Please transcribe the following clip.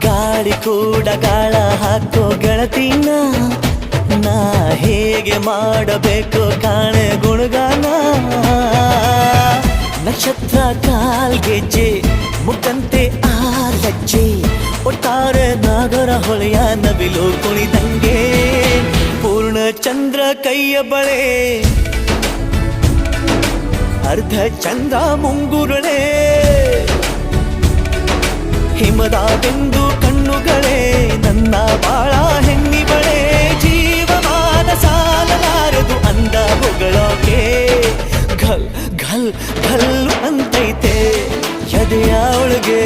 ಗಾಳಿ ಕೂಡ ಗಾಳ ಹಾಕೋ ಗೆಳತಿನ ನಾ ಹೇಗೆ ಮಾಡಬೇಕು ಕಾಣೆ ಗುಣಗಾನ ನಕ್ಷತ್ರ ಕಾಲ್ಗೆಜ್ಜೆ ಮುಖಂತೆ ಆಲಜ್ಜೆ ಒಟ್ಟಾರೆ ನಾಗರ ಹೊಳೆಯ ನವಿಲು ಕುಣಿದಂಗೆ ಪೂರ್ಣ ಚಂದ್ರ ಕೈಯ ಬಳೆ ಅರ್ಧ ಚಂದ್ರ ಮುಂಗುರುಳೆ ಹಿಮದ ಬಿಂದು ಕಣ್ಣುಗಳೇ ನನ್ನ ಬಾಳ ಹೆಣ್ಣಿಬಳೆ ಜೀವಮಾನ ಸಾಲಲಾರದು ಅಂದ ಹೊಗಳೋಕೆ ಘಲ್ ಘಲ್ ಘಲ್ ಅಂತೈತೆ ಎದೆಯ ಒಳಗೆ